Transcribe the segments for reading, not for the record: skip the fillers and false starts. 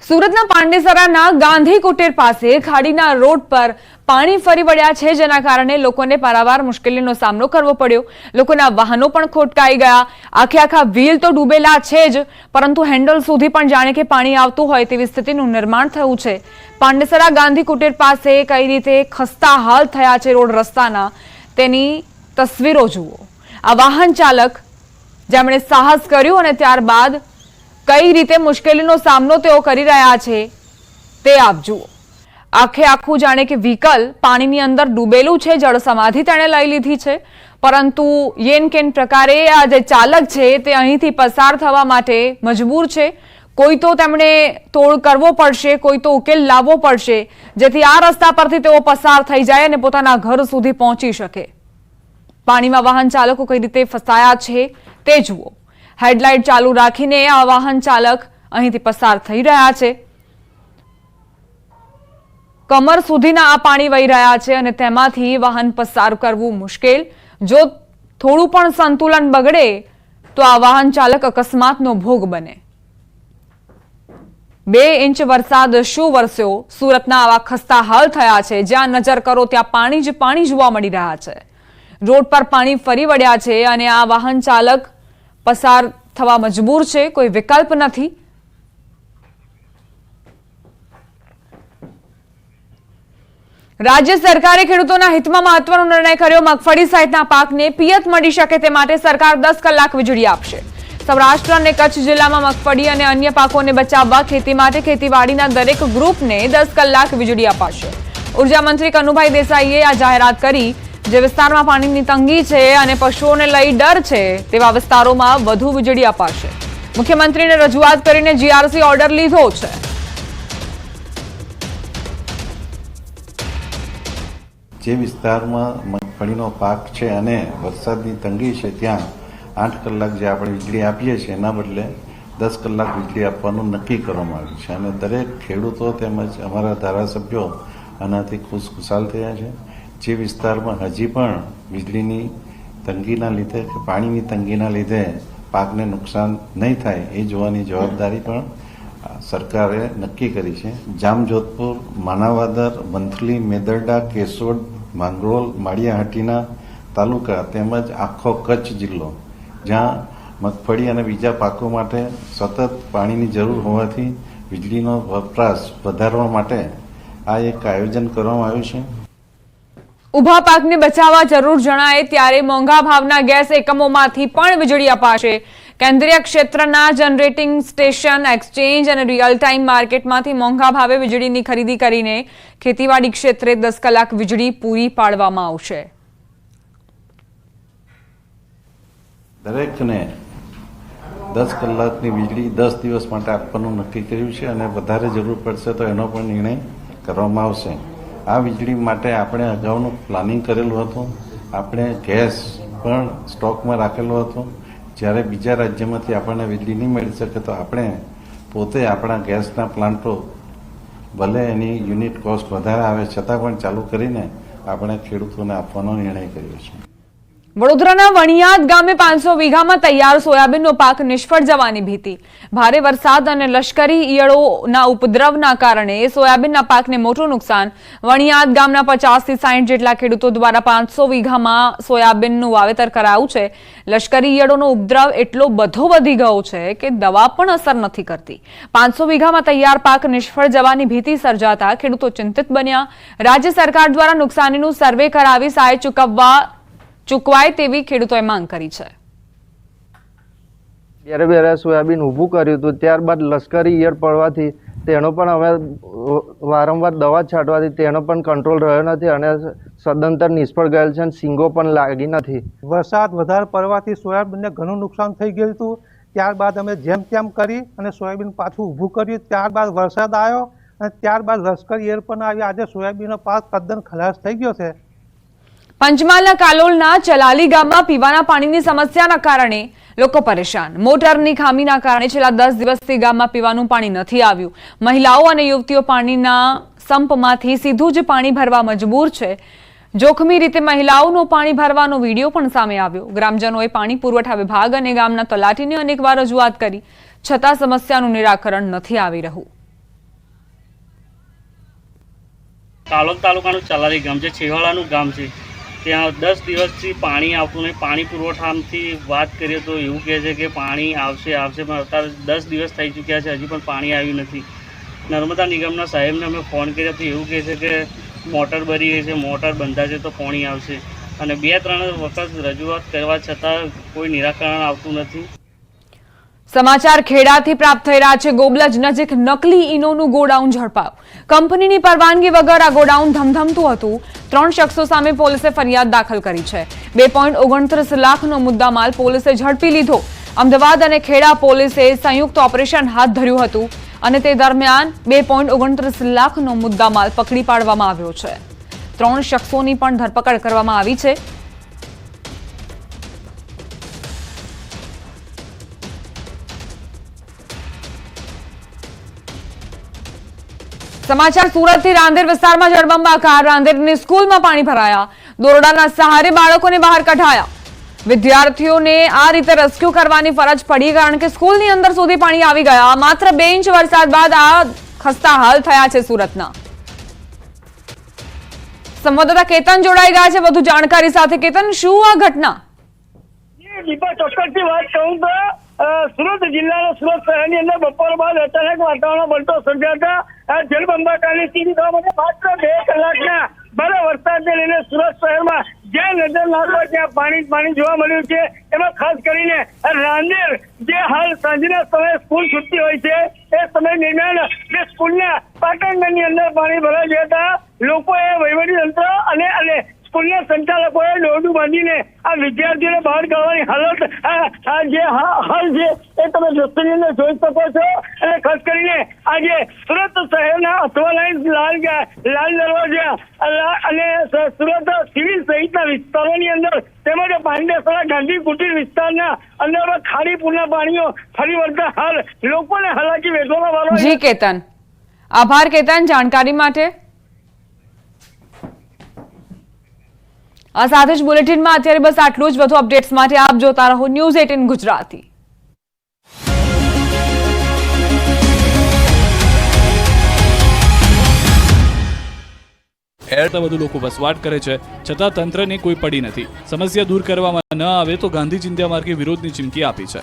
સુરતના પાંડેસરાના ગાંધી કુટીર પાસે ખાડીના રોડ પર પાણી ફરી વળ્યા છે, જેના કારણે લોકોને પારાવાર મુશ્કેલીનો સામનો કરવો પડ્યો। લોકોના વાહનો પણ ખોટકાઈ ગયા। આખા વ્હીલ તો ડૂબેલા છે જ, પરંતુ હેન્ડલ સુધી પણ જાણે કે પાણી આવતું હોય તેવી સ્થિતિનું નિર્માણ થયું છે। પાંડેસરા ગાંધી કુટીર પાસે કઈ રીતે ખસ્તા હાલ થયા છે રોડ રસ્તાના, તેની તસવીરો જુઓ। આ વાહન ચાલક જેમણે સાહસ કર્યું અને ત્યારબાદ કઈ રીતે મુશ્કેલીનો સામનો તેઓ કરી રહ્યા છે તે આપ જુઓ। આખું જાણે કે વ્હીકલ પાણીની અંદર ડૂબેલું છે, જળ સમાધિ તેણે લઈ લીધી છે, પરંતુ યેન કેન પ્રકારે આ જે ચાલક છે તે અહીંથી પસાર થવા માટે મજબૂર છે। કોઈ તો તેમણે તોડ કરવો પડશે, કોઈ તો ઉકેલ લાવવો પડશે, જેથી આ રસ્તા પરથી તેઓ પસાર થઈ જાય અને પોતાના ઘર સુધી પહોંચી શકે। પાણીમાં વાહન ચાલકો કઈ રીતે ફસાયા છે તે જુઓ। હેડલાઇટ ચાલુ રાખીને આ વાહન ચાલક અહીંથી પસાર થઈ રહ્યા છે। કમર સુધીના આ પાણી વહી રહ્યા છે અને તેમાંથી વાહન પસાર કરવું મુશ્કેલ। જો થોડું પણ સંતુલન બગડે તો આ વાહન ચાલક અકસ્માતનો ભોગ બને। 2 ઇંચ વરસાદ શું વરસ્યો? સુરતના આવા ખસ્તા હાલ થયા છે। જ્યાં નજર કરો ત્યાં પાણી જ પાણી જોવા મળી રહ્યા છે। રોડ પર પાણી ફરી વળ્યા છે અને આ વાહન ચાલક પસાર થવા મજબૂર છે, કોઈ વિકલ્પ નથી। રાજ્ય સરકારે ખેડૂતોના હિતમાં મહત્વનો નિર્ણય કર્યો। મગફળી સહિતના પાકને પિયત મળી શકે તે માટે સરકાર 10 કલાક વીજળી આપશે। સૌરાષ્ટ્ર અને કચ્છ જિલ્લામાં મગફળી અને અન્ય પાકોને બચાવવા ખેતી માટે ખેતીવાડીના દરેક ગ્રુપને 10 કલાક વીજળી અપાશે। ઉર્જા મંત્રી કનુભાઈ દેસાઈએ આ જાહેરાત કરી। જે વિસ્તારમાં પાણીની તંગી છે અને પશુઓને લઈ ડર છે તેવા વિસ્તારોમાં વધુ વીજળી અપાશે। મુખ્યમંત્રીને રજૂઆત કરીને જીઆરસી ઓર્ડર લીધો છે। જે વિસ્તારમાં મગફળીનો પાક છે અને વરસાદની તંગી છે ત્યાં 8 કલાક જે આપણે વીજળી આપીએ છીએ એના બદલે 10 કલાક વીજળી આપવાનું નક્કી કરવામાં આવ્યું છે અને દરેક ખેડૂતો તેમજ અમારા ધારાસભ્યો આનાથી ખુશખુશાલ થયા છે। જે વિસ્તારમાં હજી પણ વીજળીની તંગીના લીધે કે પાણીની તંગીના લીધે પાકને નુકસાન નહીં થાય એ જોવાની જવાબદારી પણ સરકારે નક્કી કરી છે। જામજોધપુર, માણાવદર, વંથલી, મેદરડા, કેશોદ, માંગરોળ, માળિયાહાટીના તાલુકા તેમજ આખો કચ્છ જિલ્લો જ્યાં મગફળી અને બીજા પાકો માટે સતત પાણીની જરૂર હોવાથી વીજળીનો વપરાશ વધારવા માટે આ એક આયોજન કરવામાં આવ્યું છે। ઉભા પાકને બચાવવા જરૂર જણાય ત્યારે મોંઘા ભાવના ગેસ એકમોમાંથી પણ વીજળી અપાશે। કેન્દ્રીય ક્ષેત્રના જનરેટિંગ સ્ટેશન, એક્સચેન્જ અને રિયલ ટાઈમ માર્કેટમાંથી મોંઘા ભાવે વીજળીની ખરીદી કરીને ખેતીવાડી ક્ષેત્રે 10 કલાક વીજળી પૂરી પાડવામાં આવશે। દરેકને 10 કલાકની વીજળી 10 દિવસ માટે આપવાનું નક્કી કર્યું છે અને વધારે જરૂર પડશે તો એનો પણ નિર્ણય કરવામાં આવશે। આ વીજળી માટે આપણે અગાઉનું પ્લાનિંગ કરેલું હતું। આપણે ગેસ પણ સ્ટોકમાં રાખેલો હતો। જ્યારે બીજા રાજ્યમાંથી આપણને વીજળી નહીં મળી શકે તો આપણે પોતે આપણા ગેસના પ્લાન્ટો ભલે એની યુનિટ કોસ્ટ વધારે આવે છતાં પણ ચાલુ કરીને આપણે ખેડૂતોને આપવાનો નિર્ણય કર્યો છે। વડોદરાના વણિયાદ ગામે 500 વીઘામાં તૈયાર સોયાબીનનો પાક નિષ્ફળ જવાની ભીતિ। ભારે વરસાદ અને લશ્કરી ઈયળોના ઉપદ્રવના કારણે સોયાબીનના પાકને મોટું નુકસાન। વણિયાદ ગામના 50 થી 60 જેટલા ખેડૂતો દ્વારા 500 વીઘામાં સોયાબીનનું વાવેતર કરાયું છે। લશ્કરી ઈયળોનો ઉપદ્રવ એટલો બધો વધી ગયો છે કે દવા પણ અસર નથી કરતી। 500 વીઘામાં તૈયાર પાક નિષ્ફળ જવાની ભીતિ સર્જાતા ખેડૂતો ચિંતિત બન્યા। રાજ્ય સરકાર દ્વારા નુકસાનીનું સર્વે કરાવી સહાય ચૂકવાય તેવી ખેડૂતોએ માંગ કરી છે। બેરે સોયાબીન ઊભું કર્યું હતું, ત્યારબાદ લશ્કરી ઈયળ પડવાથી તેનો પણ હવે વારંવાર દવા છાંટવાથી તેનો પણ કંટ્રોલ રહ્યો નથી અને સદંતર નિષ્ફળ ગયેલ છે અને સિંગો પણ લાગી નથી। વરસાદ વધારે પડવાથી સોયાબીનને ઘણું નુકસાન થઈ ગયું હતું। ત્યારબાદ અમે જેમ તેમ કરી અને સોયાબીન પાછું ઊભું કર્યું। ત્યારબાદ વરસાદ આવ્યો અને ત્યારબાદ લશ્કરી ઈયળ પણ આવી। આજે સોયાબીનનો પાક તદ્દન ખલાસ થઈ ગયો છે। પંચમહાલના કાલોલના ચલાલી ગામમાં પીવાના પાણીની સમસ્યાના કારણે લોકો પરેશાન। મોટરની ખામીના કારણે છેલ્લા 10 દિવસથી ગામમાં પીવાનું પાણી નથી આવ્યું। મહિલાઓ અને યુવતીઓ પાણીના સંપમાંથી સીધું જ પાણી ભરવા મજબૂર છે। જોખમી રીતે મહિલાઓનું પાણી ભરવાનો વિડીયો પણ સામે આવ્યો। ગ્રામજનોએ પાણી પુરવઠા વિભાગ અને ગામના તલાટીને અનેકવાર રજૂઆત કરી, છતાં સમસ્યાનું નિરાકરણ નથી આવી રહ્યું। કાલોલ તાલુકાનું ચલારી ગામ છે, છેવાડાનું ગામ છે. ત્યાં 10 દિવસથી પાણી આવતું નહીં. પાણી પુરવઠાથી વાત કરીએ તો એવું કહે છે કે પાણી આવશે પણ અત્યારે 10 દિવસ થઈ ચૂક્યા છે, હજી પણ પાણી આવ્યું નથી. નર્મદા નિગમના સાહેબને અમે ફોન કર્યો તો એવું કહે છે કે મોટર બરી ગઈ છે, મોટર બંધાશે તો પાણી આવશે. અને 2-3 વખત રજૂઆત કરવા છતાં કોઈ નિરાકરણ આવતું નથી. સમાચાર ખેડાથી પ્રાપ્ત થઈ રહ્યા છે. ગોબલજ નજીક નકલી ઈનોનું ગોડાઉન ઝડપાયું. કંપનીની પરવાનગી વગર આ ગોડાઉન ધમધમતું હતું. 3 શખ્સો સામે પોલીસે ફરિયાદ દાખલ કરી છે. 2.29 લાખનો મુદ્દામાલ પોલીસે ઝડપી લીધો. અમદાવાદ અને ખેડા પોલીસે સંયુક્ત ઓપરેશન હાથ ધર્યું હતું અને તે દરમિયાન 2.29 લાખનો મુદ્દામાલ પકડી પાડવામાં આવ્યો છે. 3 શખ્સોની પણ ધરપકડ કરવામાં આવી છે. સમાચાર સુરતથી. રાંદેર વિસ્તારમાં જળબંબાકાર. રાંદેરની સ્કૂલમાં પાણી ભરાયા. દોરડાના સહારે બાળકોને બહાર કઢાયા. વિદ્યાર્થીઓને આ રીતે રેસ્ક્યુ કરવાની ફરજ પડી કારણ કે સ્કૂલની અંદર સુધી પાણી આવી ગયા. માત્ર 2 ઇંચ વરસાદ બાદ આ ખસ્તા હાલ થયા છે સુરતના. સંવાદદાતા કેતન જોડાઈ ગયા છે વધુ જાણકારી સાથે. કેતન, શું આ ઘટના? દીપા, ચોક્કસથી વાત કહું તો સુરત જિલ્લાના સુરત શહેરની અંદર બપોર બાદ અચાનક વાતાવરણ પલટો સર્જાતા જળબંબાકારની સ્થિતિ થવા માટે માત્ર 2 કલાકના ભારે વરસાદને લઈને સુરત શહેરમાં જ્યાં નજર નાખવા ત્યાં પાણી જોવા મળ્યું છે. એમાં ખાસ કરીને રાંદેર જે હાલ સાંજના સમયે સ્કૂલ છૂટતી હોય છે એ સમય દરમિયાન જે સ્કૂલના પાટણની અંદર પાણી ભરાઈ જતા લોકોએ વહીવટીતંત્ર અને સ્કૂલના સંચાલકોએ દોરડું બાંધીને આ વિદ્યાર્થીઓને બહાર કાઢવાની હાલત જે હાલ છે એ તમે દ્રશ્યની અંદર જોઈ શકો છો. અને ખાસ કરીને આજે સુરત શહેરના અથવા લાલ દરવાજા અને સુરત સિવિલ સહિતના વિસ્તારોની અંદર તેમજ પાંડેસરા ગાંધી કુટીર વિસ્તારના અંદર ખાડી પૂરના પાણીઓ ફરી વળતા હાલ લોકોને હાલાકી વેઠવાનો વારો. જી કેતન, આભાર કેતન જાણકારી માટે. આ સાથે જ બુલેટિનમાં અત્યારે બસ આટલું જ. વધુ અપડેટ્સ માટે આપ જોતા રહો ન્યૂઝ 18 ગુજરાતી. વધુ લોકો વસવાટ કરે છે છતાં તંત્રને કોઈ પડી નથી. સમસ્યા દૂર કરવામાં ન આવે તો ગાંધી ચિંધ્યા માર્ગે વિરોધની ચીમકી આપી છે.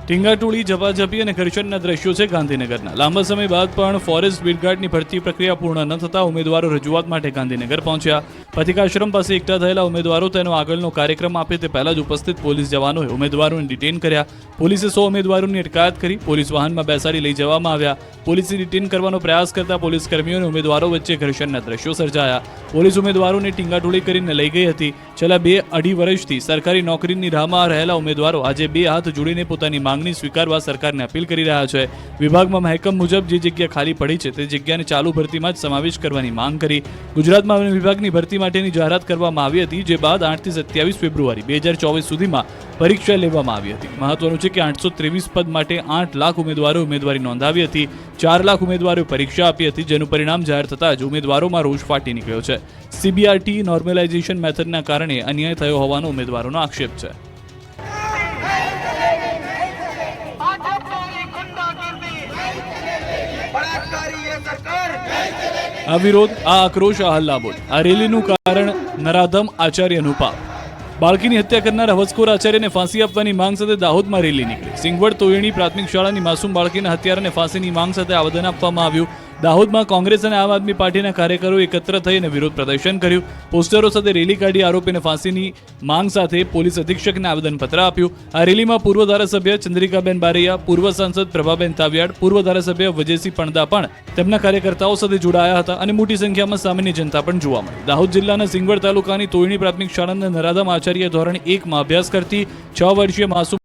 ટીંગાટોળી, ઝપાઝપી અને ઘર્ષણના દ્રશ્યો છે ગાંધીનગરના. લાંબા સમય બાદ પણ ફોરેસ્ટ બીટગાર્ડની ભરતી પ્રક્રિયા પૂર્ણ ન થતા ઉમેદવારો રજૂઆત માટે ગાંધીનગર પહોંચ્યા. પથિકાશ્રમ પાસે એકઠા થયેલા ઉમેદવારો તેનો આગળનો કાર્યક્રમ આપે તે પહેલા જ ઉપસ્થિત પોલીસ જવાનોએ ઉમેદવારોને ડિટેન કર્યા. પોલીસે 100 ઉમેદવારોની અટકાયત કરી. પોલીસ વાહનમાં બેસાડી લઈ જવામાં આવ્યા. પોલીસે ડિટેન કરવાનો પ્રયાસ કરતા પોલીસ કર્મીઓ અને ઉમેદવારો વચ્ચે ઘર્ષણના દ્રશ્યો સર્જાયા. પોલીસ ઉમેદવારોને ટીંગાટોળી કરીને લઈ ગઈ હતી. છેલ્લા 2-2.5 વર્ષથી સરકારી નોકરીની રાહમાં રહેલા ઉમેદવારો આજે 2 હાથ જોડીને પોતાની માંગણી સ્વીકારવા સરકારને અપીલ કરી રહ્યા છે. વિભાગમાં મહેકમ મુજબ જે જગ્યા ખાલી પડી છે તે જગ્યાને ચાલુ ભરતીમાં જ સમાવેશ કરવાની માંગ કરી. ગુજરાતમાં વન વિભાગની ભરતી માટેની જાહેરાત કરવામાં આવી હતી, જે બાદ 8 થી 27 ફેબ્રુઆરી 2024 સુધીમાં પરીક્ષા લેવામાં આવી હતી. મહત્વનું છે કે 823 પદ માટે 8 લાખ ઉમેદવારોએ ઉમેદવારી નોંધાવી હતી. 4 લાખ ઉમેદવારોએ પરીક્ષા આપી હતી, જેનું પરિણામ જાહેર થતાં જ ઉમેદવારોમાં રોષ ફાટી નીકળ્યો છે. CBRT નોર્મલાઇઝેશન મેથડના કારણે અન્યાય થયો હોવાનો ઉમેદવારોનો આક્ષેપ છે. આ વિરોધ, આ આક્રોશ, આ હલ્લાબોલ, આ રેલીનું કારણ નરાધમ આચાર્યનું પાપ. બાળકીની હત્યા કરનાર હવસખોર આચાર્યને ફાંસી આપવાની માંગ સાથે દાહોદમાં રેલી નીકળી. સિંગવડ તોયણી પ્રાથમિક શાળાની માસૂમ બાળકીના હત્યારાને ફાંસીની માંગ સાથે આવેદન આપવામાં આવ્યું. દાહોદમાં કોંગ્રેસ અને આમ આદમી પાર્ટીના કાર્યકરો એકત્ર થઈને વિરોધ પ્રદર્શન કર્યું. પોસ્ટરો સાથે રેલી કાઢી આરોપીને ફાંસીની માંગ સાથે પોલીસ અધિક્ષકને આવેદનપત્ર આપ્યું. આ રેલીમાં પૂર્વ ધારાસભ્ય ચંદ્રિકાબેન બારૈયા, પૂર્વ સાંસદ પ્રભાબેન તાવિયાડ, પૂર્વ ધારાસભ્ય વજયસિંહ પણદા પણ તેમના કાર્યકર્તાઓ સાથે જોડાયા હતા અને મોટી સંખ્યામાં સામાન્ય જનતા પણ જોવા મળી. દાહોદ જિલ્લાના સિંગવડ તાલુકાની તોયણી પ્રાથમિક શાળાના નરાધમ આચાર્ય ધોરણ 1 માં અભ્યાસ કરતી 6 વર્ષીય માસૂમ